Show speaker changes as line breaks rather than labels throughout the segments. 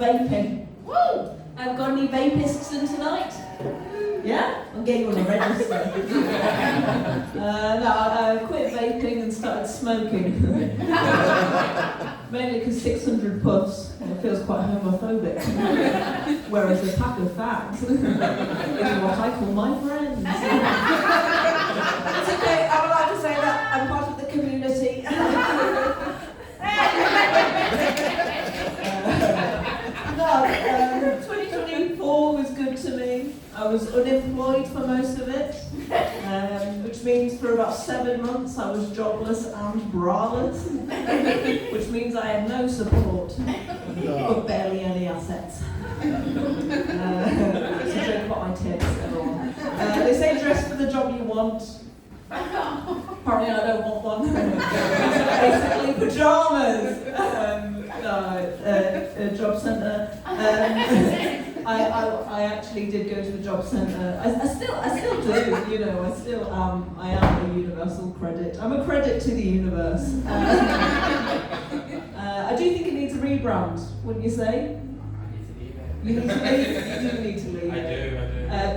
vaping. Woo! I've got any vapists in tonight? Yeah? I'll get you on the register. No, I quit vaping and started smoking. Mainly because 600 puffs, and it feels quite homophobic. Whereas a pack of fags is what I call my friends.
It's okay, I would like to say that I'm part of the community. No, 2024 was good to me. I was unemployed for most of it, which means for about 7 months I was jobless and braless, which means I had no support, but barely any assets. It's a joke about my tits, everyone. They say dress for the job you want. Apparently I don't want one. Basically pajamas. Job centre. I actually did go to the job centre. I still do, you know, I am a universal credit. I'm a credit to the universe. I do think it needs a rebrand, wouldn't you say? You need to leave? You do need to leave.
I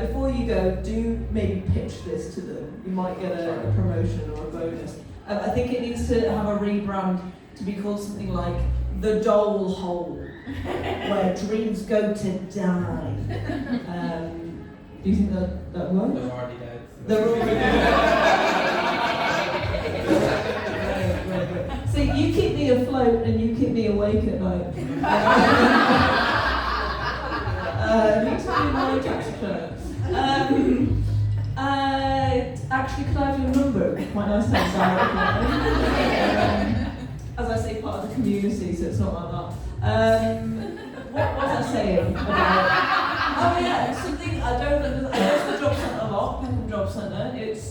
do.
Before you go, do maybe pitch this to them. You might get a promotion or a bonus. I think it needs to have a rebrand to be called something like The Dole Hole, where dreams go to die. Do you think that works?
They're already dead.
They're already dead. So you keep me afloat and you keep me awake at night. Need to do my tax return. Actually, could I have your number? Quite nice to have as I say, part of the community, so it's not like that. What was I saying about? Oh yeah, something I don't understand. I go to the job centre a lot, Peckham Job Centre. It's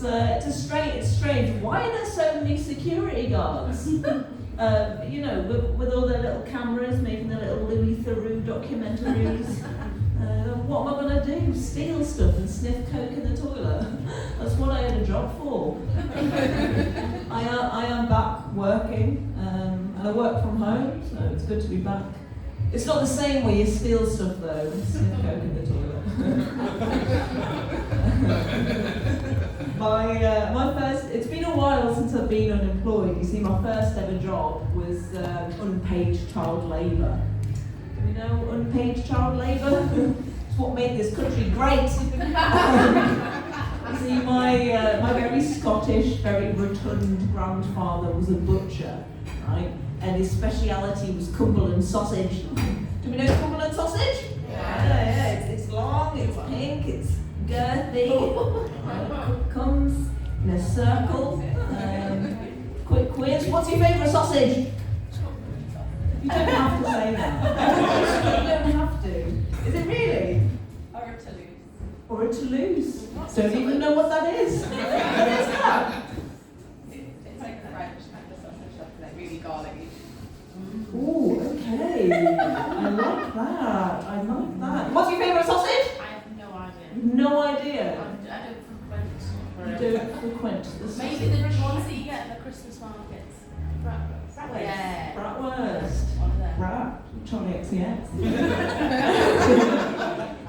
strange. Why are there so many security guards? You know, with all their little cameras, making their little Louis Theroux documentaries. What am I going to do? Steal stuff and sniff coke in the toilet? That's what I had a job for. I am back working, and I work from home, so it's good to be back. It's not the same where you steal stuff though, and sniff coke in the toilet. My first, it's been a while since I've been unemployed. You see, my first ever job was unpaid child labour. Do you know unpaid child labour? It's what made this country great. You see, my very Scottish, very rotund grandfather was a butcher, right? And his speciality was Cumberland sausage. Do we know Cumberland sausage? Yeah. It's long, it's pink, it's girthy. It comes in a circle. Quick quiz. What's your favourite sausage? You don't have to say that. You don't have to. Is it really? Or a Toulouse. Don't even know what that is. What is that?
It's like French kind of sausage, like really garlicky.
Oh, okay. I like that. What's your favourite sausage?
I have no idea.
No idea.
I don't frequent.
You don't frequent the sausage.
Maybe the ones that you get at the Christmas markets. Bratwurst. Yeah.
Bratwurst.
One of them.
Brat. Charlie XCX.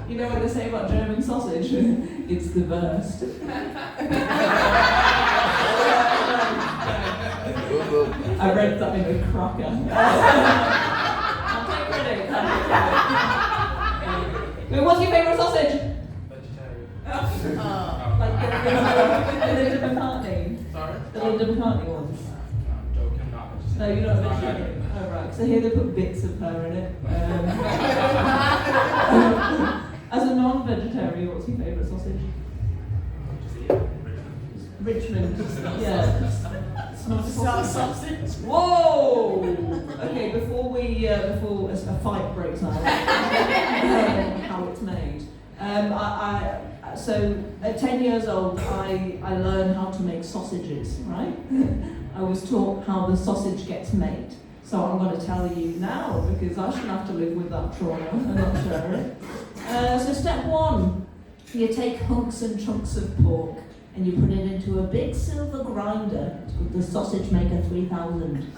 You know what they say about German sausage? It's the worst. I read that in a cracker. I'll take credit. Wait, what's your favourite sausage?
Vegetarian.
Like the Linda McCartney?
Sorry?
The Linda McCartney ones?
I'm joking, I'm not vegetarian.
No, you're not a vegetarian. Oh, right, because I hear they put bits of her in it. As a non-vegetarian, what's your favourite sausage?
Just eat it.
Richmond. Yeah. It's not a sausage.
Sausage.
Whoa! Okay, before a fight breaks out, how it's made. So at 10 years old, I learned how to make sausages, right? I was taught how the sausage gets made. So I'm going to tell you now, because I shouldn't have to live with that trauma and not share it. So step 1, you take hunks and chunks of pork and you put it into a big silver grinder. It's called the Sausage Maker 3000.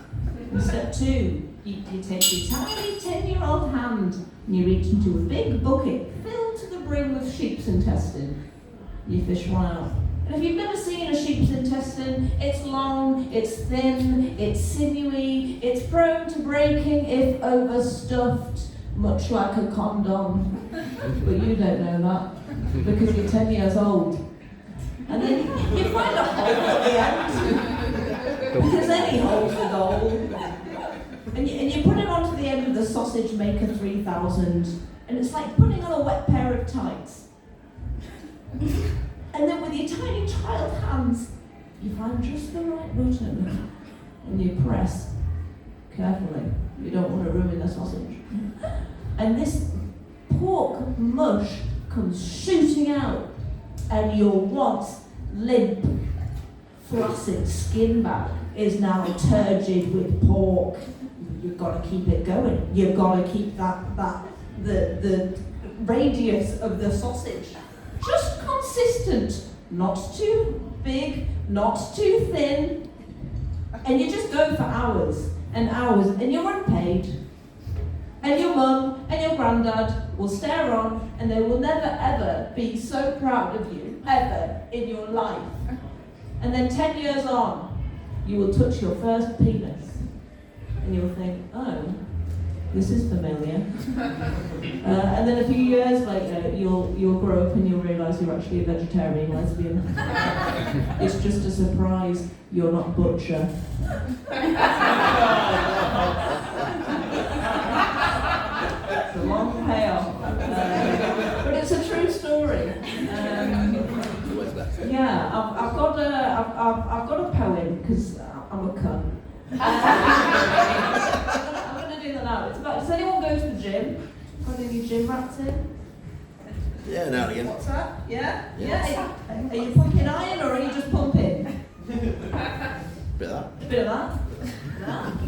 And step 2, You take your tiny 10-year-old hand and you reach into a big bucket filled to the brim with sheep's intestine. You fish one out. And if you've never seen a sheep's intestine, it's long, it's thin, it's sinewy, it's prone to breaking if overstuffed, much like a condom. But you don't know that, because you're 10 years old. And then you find a hole at the end, because any hole's a goal. And you put it onto the end of the Sausage Maker 3000, and it's like putting on a wet pair of tights. And then with your tiny child hands, you find just the right button, and you press carefully. You don't want to ruin the sausage. And this pork mush comes shooting out, and your once limp, flaccid skin bag is now turgid with pork. You've got to keep it going. You've got to keep the radius of the sausage just consistent, not too big, not too thin, and you just go for hours and hours, and you're unpaid. And your mum and your granddad will stare on, and they will never ever be so proud of you, ever in your life. And then 10 years on, you will touch your first penis, and you'll think, oh, this is familiar. And then a few years later, you'll grow up and you'll realise you're actually a vegetarian lesbian. It's just a surprise you're not butcher. It's a long payoff, but it's a true story. Yeah, I've got a poem because I'm a cunt. I'm going to do that now. It's about, does anyone go to the gym? Got any gym rats in?
Yeah, now and again.
What's that? Yeah? Yeah? Are you pumping iron or are you just pumping?
Bit of that.
A bit of that? Oh,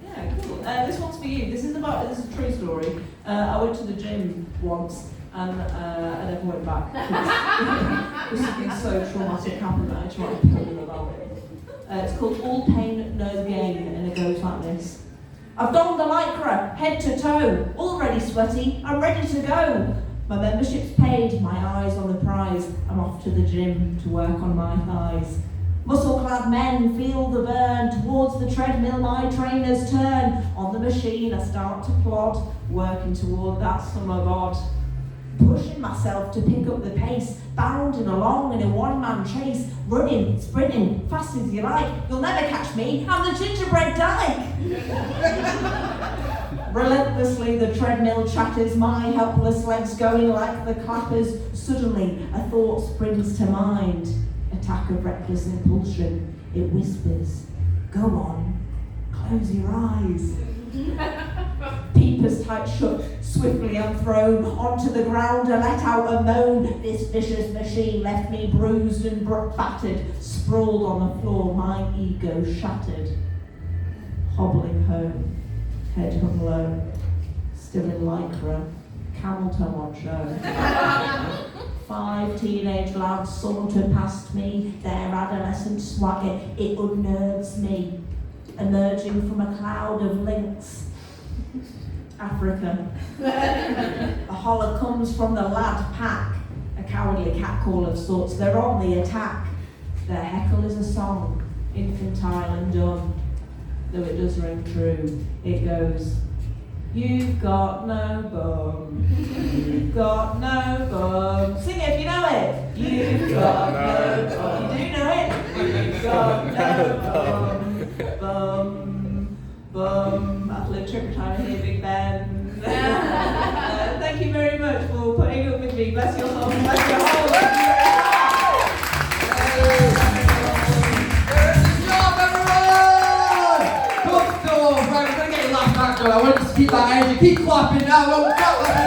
yeah, cool. This one's for you. This is a true story. I went to the gym once and I never went back. Because something so traumatic happened that I tried to tell them about it. It's called All Pain, No Gain, and it goes like this. I've donned the lycra, head to toe, already sweaty, I'm ready to go. My membership's paid, my eyes on the prize, I'm off to the gym to work on my thighs. Muscle-clad men feel the burn, towards the treadmill my trainers turn. On the machine I start to plod, working toward that summer bod. Pushing myself to pick up the pace, bounding along in a one-man chase, running, sprinting, fast as you like. You'll never catch me, I'm the gingerbread dyke. Relentlessly the treadmill chatters, my helpless legs going like the clappers. Suddenly a thought springs to mind, attack of reckless impulsion. It whispers, go on, close your eyes. Peepers tight shut, swiftly I'm thrown onto the ground, I let out a moan. This vicious machine left me bruised and battered, sprawled on the floor, my ego shattered. Hobbling home, head hung low, still in lycra, camel toe on show. 5 teenage lads saunter past me, their adolescent swagger, it unnerves me. Emerging from a cloud of lynx. Africa. A holler comes from the lad pack, a cowardly catcall of sorts. They're on the attack. Their heckle is a song, infantile and dumb, though it does ring true. It goes, you've got no bum, you've got no bum. Sing it if you know it. You've got no bum. You do know it. You've got no bum. Bum, bum. That's a little trick time here, Big Ben. Thank you very much for putting up with me. Bless your soul. Bless your whole
Good stuff, right, we're going to get your last back, I want you to keep that energy, keep clapping now, we've got that